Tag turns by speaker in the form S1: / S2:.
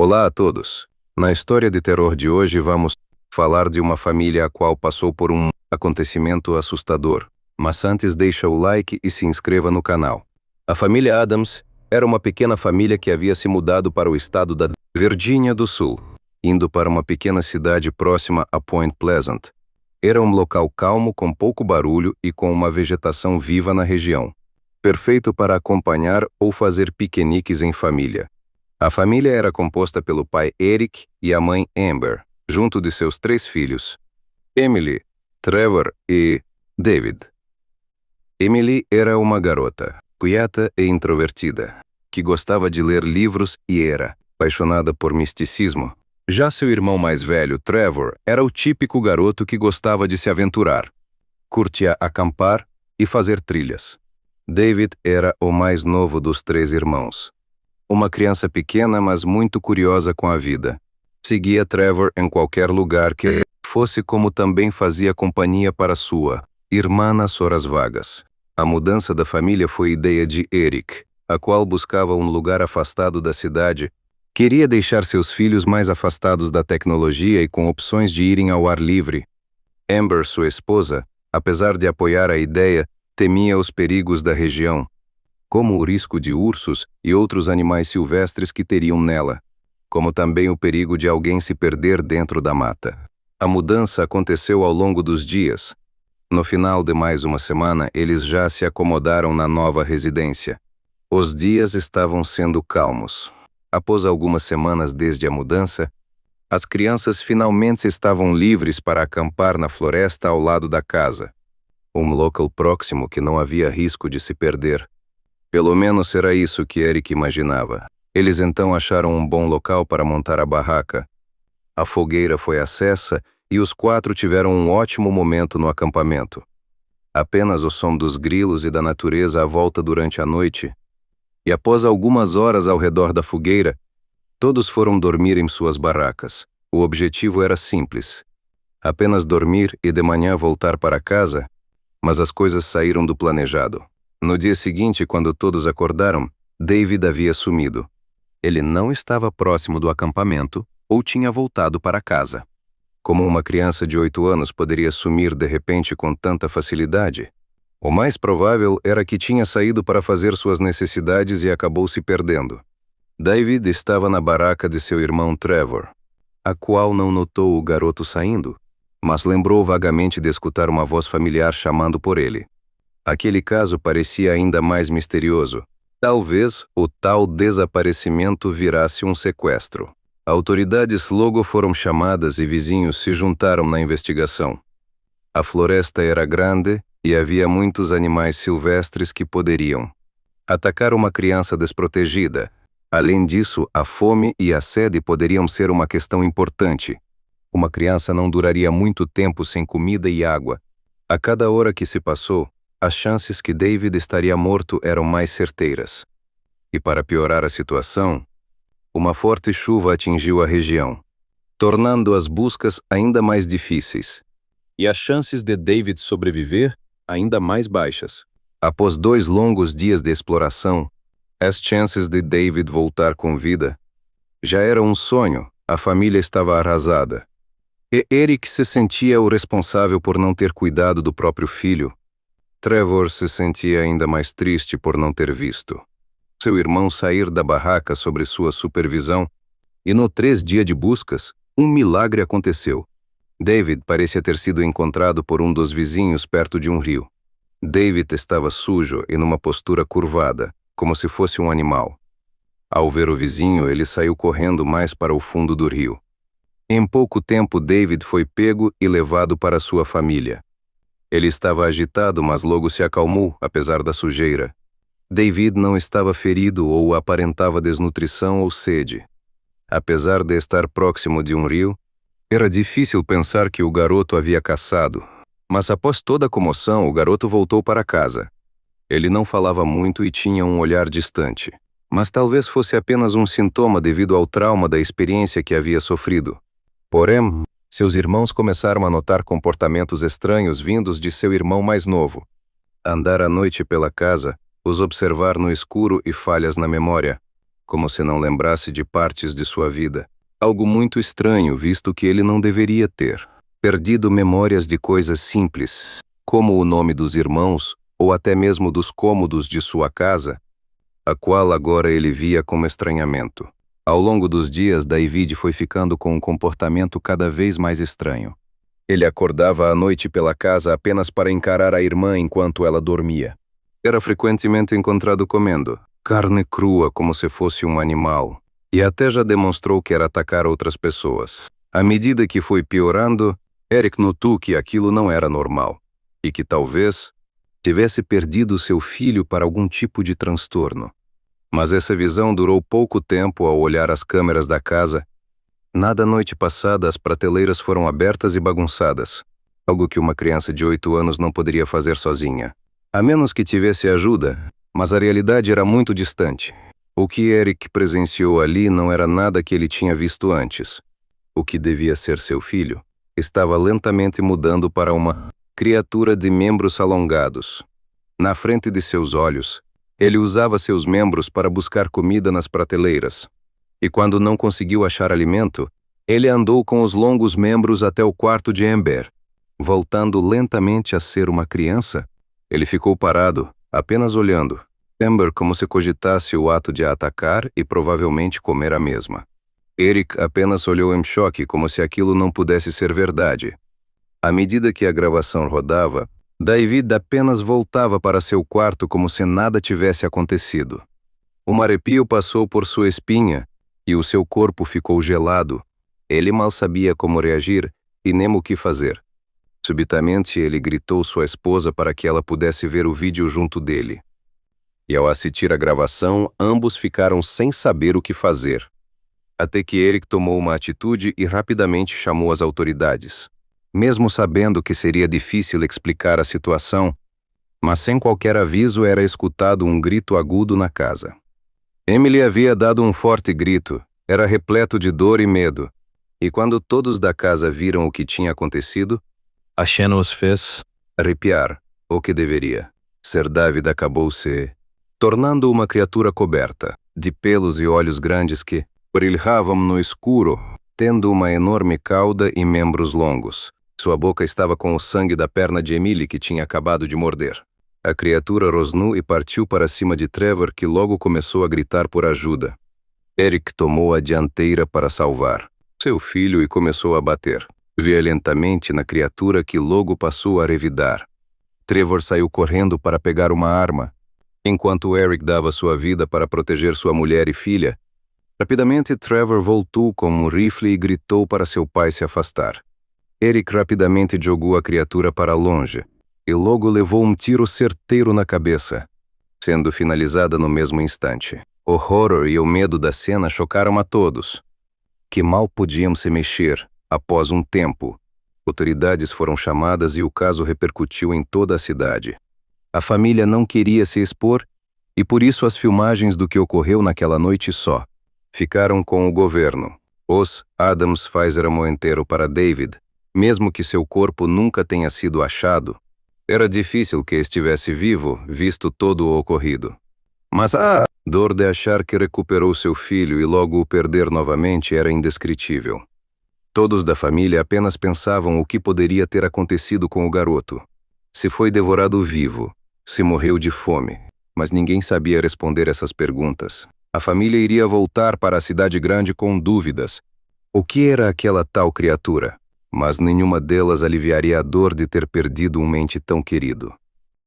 S1: Olá a todos! Na história de terror de hoje vamos falar de uma família a qual passou por um acontecimento assustador. Mas antes deixa o like e se inscreva no canal. A família Addams era uma pequena família que havia se mudado para o estado da Virgínia do Sul, indo para uma pequena cidade próxima a Point Pleasant. Era um local calmo com pouco barulho e com uma vegetação viva na região, perfeito para acompanhar ou fazer piqueniques em família. A família era composta pelo pai Eric e a mãe Amber, junto de seus 3 filhos, Emily, Trevor e David. Emily era uma garota, quieta e introvertida, que gostava de ler livros e era apaixonada por misticismo. Já seu irmão mais velho, Trevor, era o típico garoto que gostava de se aventurar, curtia acampar e fazer trilhas. David era o mais novo dos 3 irmãos. Uma criança pequena, mas muito curiosa com a vida. Seguia Trevor em qualquer lugar que fosse, como também fazia companhia para sua irmã nas horas vagas. A mudança da família foi ideia de Eric, a qual buscava um lugar afastado da cidade. Queria deixar seus filhos mais afastados da tecnologia e com opções de irem ao ar livre. Amber, sua esposa, apesar de apoiar a ideia, temia os perigos da região, como o risco de ursos e outros animais silvestres que teriam nela, como também o perigo de alguém se perder dentro da mata. A mudança aconteceu ao longo dos dias. No final de mais uma semana, eles já se acomodaram na nova residência. Os dias estavam sendo calmos. Após algumas semanas desde a mudança, as crianças finalmente estavam livres para acampar na floresta ao lado da casa, um local próximo que não havia risco de se perder. Pelo menos era isso que Eric imaginava. Eles então acharam um bom local para montar a barraca. A fogueira foi acesa e os 4 tiveram um ótimo momento no acampamento. Apenas o som dos grilos e da natureza à volta durante a noite. E após algumas horas ao redor da fogueira, todos foram dormir em suas barracas. O objetivo era simples: apenas dormir e de manhã voltar para casa, mas as coisas saíram do planejado. No dia seguinte, quando todos acordaram, David havia sumido. Ele não estava próximo do acampamento ou tinha voltado para casa. Como uma criança de 8 anos poderia sumir de repente com tanta facilidade? O mais provável era que tinha saído para fazer suas necessidades e acabou se perdendo. David estava na barraca de seu irmão Trevor, a qual não notou o garoto saindo, mas lembrou vagamente de escutar uma voz familiar chamando por ele. Aquele caso parecia ainda mais misterioso. Talvez o tal desaparecimento virasse um sequestro. Autoridades logo foram chamadas e vizinhos se juntaram na investigação. A floresta era grande e havia muitos animais silvestres que poderiam atacar uma criança desprotegida. Além disso, a fome e a sede poderiam ser uma questão importante. Uma criança não duraria muito tempo sem comida e água. A cada hora que se passou, as chances que David estaria morto eram mais certeiras. E para piorar a situação, uma forte chuva atingiu a região, tornando as buscas ainda mais difíceis. E as chances de David sobreviver ainda mais baixas. Após 2 longos dias de exploração, as chances de David voltar com vida já era um sonho. A família estava arrasada. E Eric se sentia o responsável por não ter cuidado do próprio filho. Trevor se sentia ainda mais triste por não ter visto seu irmão sair da barraca sob sua supervisão, e no 3 dias de buscas, um milagre aconteceu. David parecia ter sido encontrado por um dos vizinhos perto de um rio. David estava sujo e numa postura curvada, como se fosse um animal. Ao ver o vizinho, ele saiu correndo mais para o fundo do rio. Em pouco tempo, David foi pego e levado para sua família. Ele estava agitado, mas logo se acalmou, apesar da sujeira. David não estava ferido ou aparentava desnutrição ou sede. Apesar de estar próximo de um rio, era difícil pensar que o garoto havia caçado. Mas após toda a comoção, o garoto voltou para casa. Ele não falava muito e tinha um olhar distante. Mas talvez fosse apenas um sintoma devido ao trauma da experiência que havia sofrido. Porém, seus irmãos começaram a notar comportamentos estranhos vindos de seu irmão mais novo. Andar à noite pela casa, os observar no escuro e falhas na memória, como se não lembrasse de partes de sua vida. Algo muito estranho, visto que ele não deveria ter perdido memórias de coisas simples, como o nome dos irmãos ou até mesmo dos cômodos de sua casa, a qual agora ele via com estranhamento. Ao longo dos dias, David foi ficando com um comportamento cada vez mais estranho. Ele acordava à noite pela casa apenas para encarar a irmã enquanto ela dormia. Era frequentemente encontrado comendo carne crua como se fosse um animal, e até já demonstrou que era atacar outras pessoas. À medida que foi piorando, Eric notou que aquilo não era normal, e que talvez tivesse perdido seu filho para algum tipo de transtorno. Mas essa visão durou pouco tempo ao olhar as câmeras da casa. Na noite passada, as prateleiras foram abertas e bagunçadas, algo que uma criança de 8 anos não poderia fazer sozinha, a menos que tivesse ajuda, mas a realidade era muito distante. O que Eric presenciou ali não era nada que ele tinha visto antes. O que devia ser seu filho estava lentamente mudando para uma criatura de membros alongados. Na frente de seus olhos, ele usava seus membros para buscar comida nas prateleiras. E quando não conseguiu achar alimento, ele andou com os longos membros até o quarto de Amber. Voltando lentamente a ser uma criança, ele ficou parado, apenas olhando Amber como se cogitasse o ato de a atacar e provavelmente comer a mesma. Eric apenas olhou em choque como se aquilo não pudesse ser verdade. À medida que a gravação rodava, David apenas voltava para seu quarto como se nada tivesse acontecido. Um arrepio passou por sua espinha e o seu corpo ficou gelado. Ele mal sabia como reagir e nem o que fazer. Subitamente, ele gritou sua esposa para que ela pudesse ver o vídeo junto dele. E ao assistir a gravação, ambos ficaram sem saber o que fazer. Até que Eric tomou uma atitude e rapidamente chamou as autoridades. Mesmo sabendo que seria difícil explicar a situação, mas sem qualquer aviso era escutado um grito agudo na casa. Emily havia dado um forte grito, era repleto de dor e medo, e quando todos da casa viram o que tinha acontecido,
S2: a cena os fez
S1: arrepiar, o que deveria ser. David acabou se tornando uma criatura coberta de pelos e olhos grandes que brilhavam no escuro, tendo uma enorme cauda e membros longos. Sua boca estava com o sangue da perna de Emily que tinha acabado de morder. A criatura rosnou e partiu para cima de Trevor, que logo começou a gritar por ajuda. Eric tomou a dianteira para salvar seu filho e começou a bater violentamente na criatura, que logo passou a revidar. Trevor saiu correndo para pegar uma arma, enquanto Eric dava sua vida para proteger sua mulher e filha. Rapidamente, Trevor voltou com um rifle e gritou para seu pai se afastar. Eric rapidamente jogou a criatura para longe e logo levou um tiro certeiro na cabeça, sendo finalizada no mesmo instante. O horror e o medo da cena chocaram a todos, que mal podiam se mexer. Após um tempo, autoridades foram chamadas e o caso repercutiu em toda a cidade. A família não queria se expor e por isso as filmagens do que ocorreu naquela noite só ficaram com o governo. Os Adams fizeram inteiro para David, mesmo que seu corpo nunca tenha sido achado. Era difícil que estivesse vivo, visto todo o ocorrido. Mas a dor de achar que recuperou seu filho e logo o perder novamente era indescritível. Todos da família apenas pensavam o que poderia ter acontecido com o garoto. Se foi devorado vivo, se morreu de fome, mas ninguém sabia responder essas perguntas. A família iria voltar para a cidade grande com dúvidas. O que era aquela tal criatura? Mas nenhuma delas aliviaria a dor de ter perdido um ente tão querido.